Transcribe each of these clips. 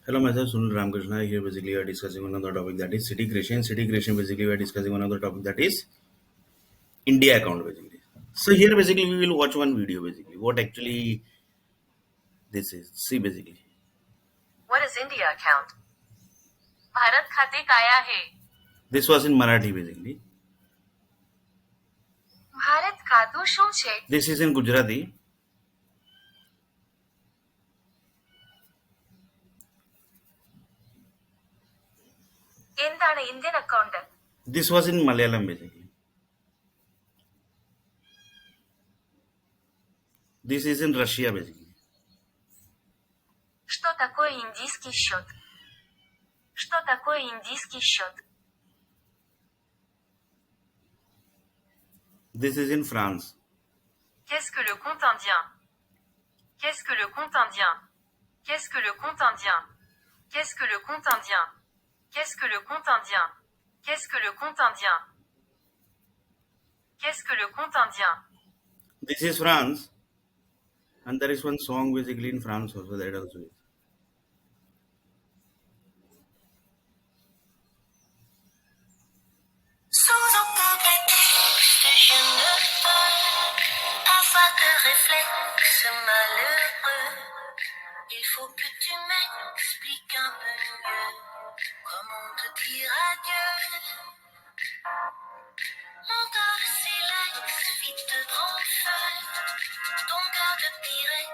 Hello, myself Sunil Ramakrishna. Here basically we are discussing one other topic that is city creation. City creation basically we are discussing one other topic that is India account basically. So here basically we will watch one video basically. What actually this is. See basically. What is India account? Bharat खाते काय आहे? This was in Marathi basically. Bharat ખાતું શું છે? This is in Gujarati. എന്താണ് Indian account? This was in Malayalam basically. This is in Russia basically. Что такое индийский счет? Что такое индийский счет? This is in France. Qu'est-ce que le compte indien? Qu'est-ce que le compte indien? Qu'est-ce que le compte indien? Qu'est-ce que le compte indien? Qu'est-ce que le compte indien? Qu'est-ce que le compte indien? Qu'est-ce que le compte indien? This is France. And there is one song basically in France also that also is. Sans aucun prétexte, je ne peux avoir de réflexe malheureux. Il faut que tu m'expliques un peu mieux comment te dire adieu. Mon cœur de silex, vite de grand feu. Ton cœur de pyrex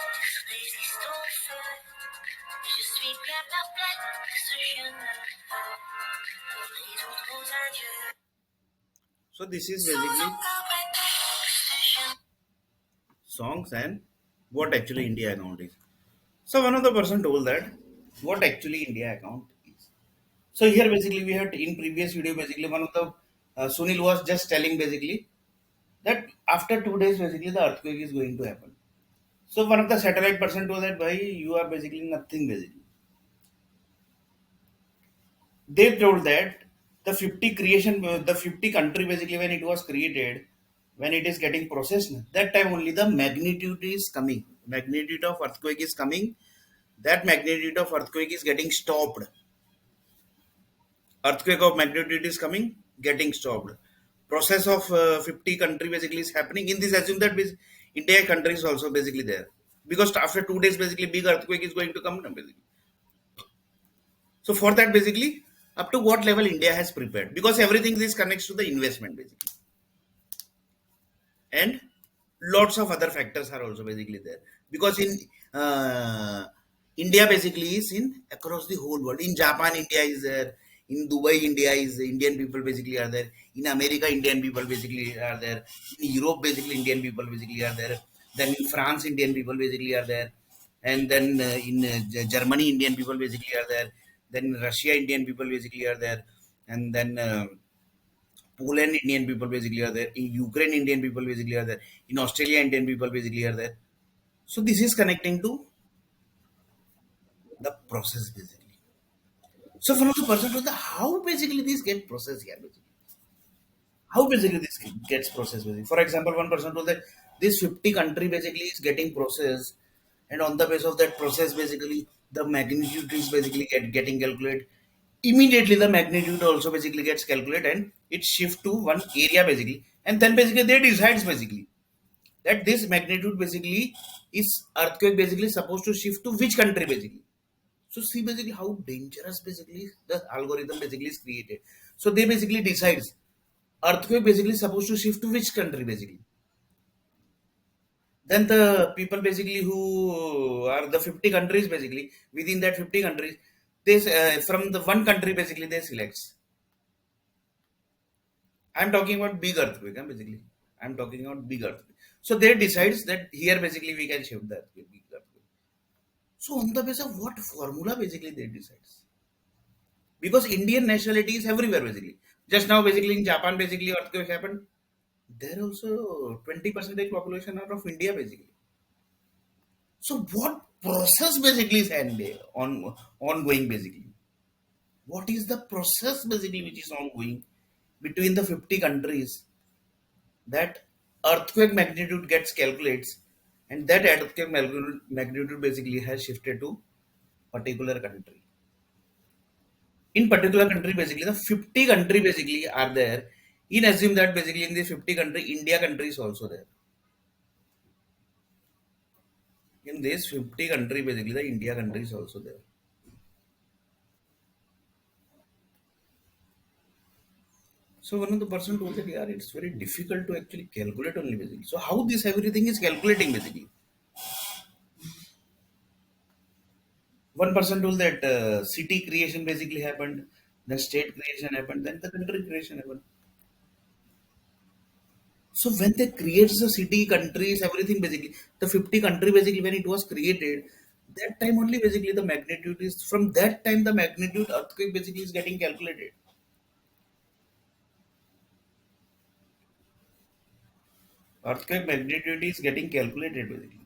résiste au feu. Je suis bien perplexe, je ne peux résoudre vos adieux. So this is basically songs and what actually India account is. So one of the person told that what actually India account is. So here basically we had in previous video basically one of the Sunil was just telling basically that after 2 days basically the earthquake is going to happen. So one of the satellite person told that why you are basically nothing basically. They told that the 50 country basically when it was created, when it is getting processed, that time only the magnitude is coming. Magnitude of earthquake is coming. That magnitude of earthquake is getting stopped. Earthquake of magnitude is coming, getting stopped. Process of 50 country basically is happening. In this, assume that India country is also basically there. Because after 2 days, basically, big earthquake is going to come. Basically. So for that, basically, up to what level India has prepared. Because everything is connects to the investment, basically. And lots of other factors are also basically there. Because in India basically is in across the whole world. In Japan, India is there. In Dubai, India is Indian people basically are there. In America, Indian people basically are there. In Europe, basically Indian people basically are there. Then in France, Indian people basically are there. And then in Germany, Indian people basically are there. Then in Russia, Indian people basically are there. And then Poland, Indian people basically are there. In Ukraine, Indian people basically are there. In Australia, Indian people basically are there. So this is connecting to the process basically. So one of the person to the how basically this get processed here basically. How basically this gets processed basically. For example, one person told that this 50 country basically is getting processed, and on the basis of that process basically the magnitude is basically getting calculated. Immediately the magnitude also basically gets calculated and it shift to one area basically, and then basically they decides basically that this magnitude basically is earthquake basically supposed to shift to which country basically. So see basically how dangerous basically the algorithm basically is created. So they basically decides earthquake basically supposed to shift to which country basically. Then the people basically who are the 50 countries basically within that 50 countries, they from the one country basically they selects. I'm talking about big earthquake, basically. I'm talking about big earthquake. So they decides that here basically we can shift the earthquake, big earthquake. So on the basis of what formula basically they decides? Because Indian nationality is everywhere basically. Just now basically in Japan basically earthquake happened. There also 20% population are of India basically. So what process basically is ongoing basically? What is the process basically which is ongoing between the 50 countries that earthquake magnitude gets calculates, and that earthquake magnitude basically has shifted to particular country. In particular country, basically the 50 country basically are there. In assume that basically in the 50 country, India country is also there. In this 50 country, basically the India country is also there. So one of the person told that yeah, it's very difficult to actually calculate only basically. So how this everything is calculating basically? One person told that city creation basically happened, then state creation happened, then the country creation happened. So when they creates the city, countries, everything basically, the 50 country basically when it was created, that time only basically the magnitude is from that time the magnitude earthquake basically is getting calculated. Earthquake magnitude is getting calculated basically.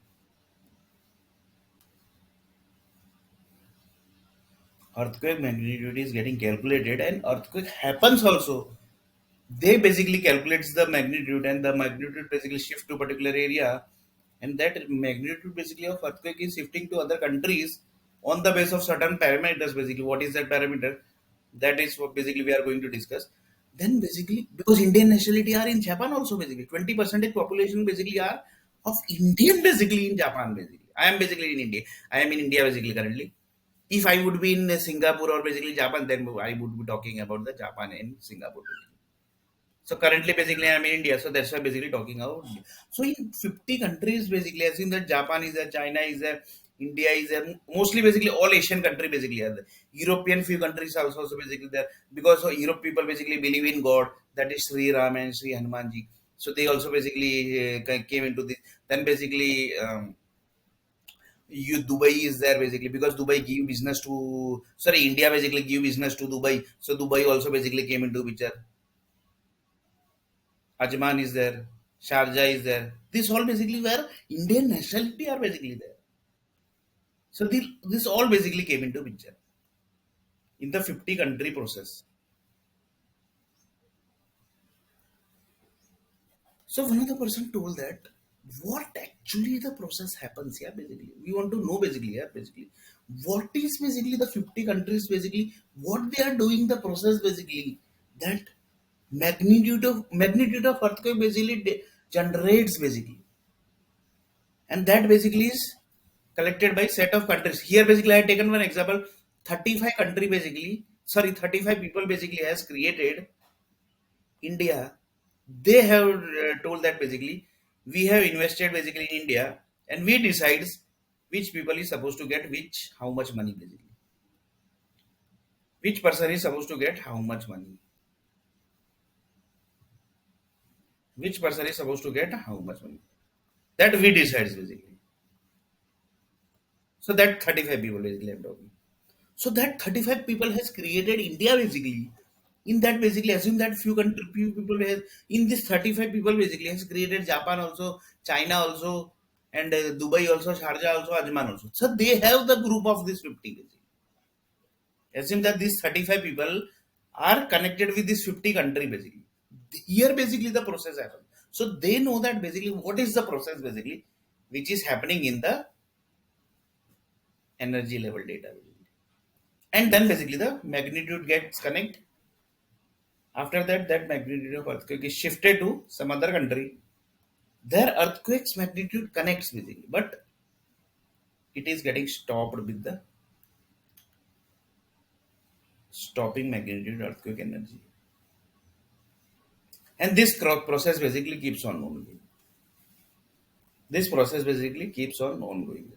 Earthquake magnitude is getting calculated and earthquake happens also. They basically calculates the magnitude and the magnitude basically shift to particular area and that magnitude basically of earthquake is shifting to other countries on the base of certain parameters basically. What is that parameter? That is what basically we are going to discuss. Then basically because Indian nationality are in Japan also basically 20% population basically are of Indian basically in Japan basically. I am basically in India. I am in India basically currently. If I would be in Singapore or basically Japan, then I would be talking about the Japan and Singapore. So currently, basically, I'm in India, so that's why basically talking about. India. So in 50 countries, basically, I think that Japan is there, China is there, India is there. Mostly, basically, all Asian country basically are there. European few countries are also basically there because Europe people basically believe in God. That is Sri Ram and Sri Hanumanji. So they also basically came into this. Then basically. You Dubai is there basically because Dubai give business to India basically give business to Dubai, so Dubai also basically came into picture. Ajman is there, Sharjah is there. This all basically where Indian nationality are basically there. So this all basically came into picture in the 50 country process. So one of the person told that what actually the process happens here basically. We want to know basically here basically what is basically the 50 countries basically what they are doing the process basically that magnitude of earthquake basically generates basically and that basically is collected by set of countries. Here basically I have taken one example. 35 country basically, sorry, 35 people basically has created India. They have told that basically we have invested basically in India and we decides which people is supposed to get which how much money basically. Which person is supposed to get how much money. Which person is supposed to get how much money. That we decides basically. So that 35 people basically I'm talking. So that 35 people has created India basically. In that basically assume that few people has in this 35 people basically has created Japan also, China also, and Dubai also, Sharjah also, Ajman also. So they have the group of this 50 basically. Assume that these 35 people are connected with this 50 country basically. Here basically the process happens. So they know that basically what is the process basically which is happening in the energy level data. Basically. And then basically the magnitude gets connect. After that, that magnitude of earthquake is shifted to some other country. Their earthquake's magnitude connects basically, but it is getting stopped with the stopping magnitude earthquake energy. And this process basically keeps on ongoing. This process basically keeps on ongoing.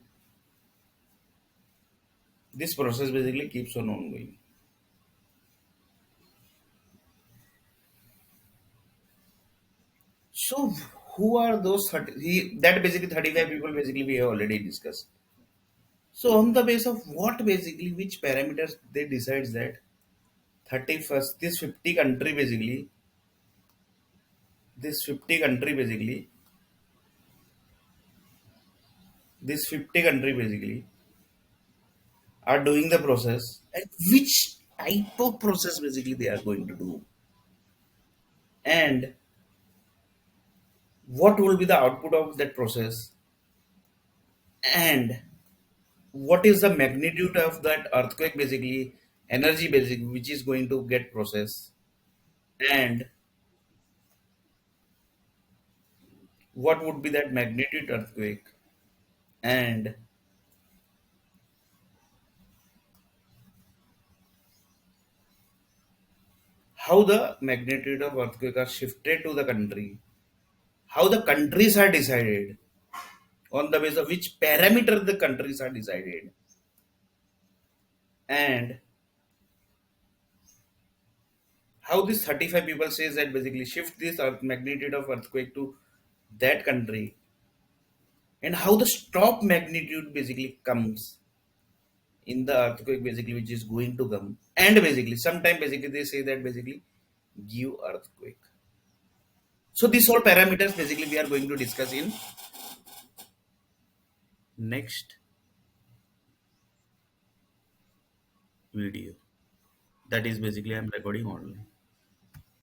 This process basically keeps on ongoing. So, who are those 30? That basically 35 people basically we have already discussed. So, on the base of what basically, which parameters they decides that 31st, this 50 country basically this 50 country basically this 50 country basically are doing the process and which type of process basically they are going to do and what will be the output of that process and what is the magnitude of that earthquake basically energy basic which is going to get processed, and what would be that magnitude earthquake, and how the magnitude of earthquake are shifted to the country, how the countries are decided, on the basis of which parameter the countries are decided, and how this 35 people says that basically shift this magnitude of earthquake to that country, and how the stop magnitude basically comes in the earthquake basically which is going to come, and basically sometime basically they say that basically give earthquake. So these all parameters basically we are going to discuss in next video. That is basically I'm recording only.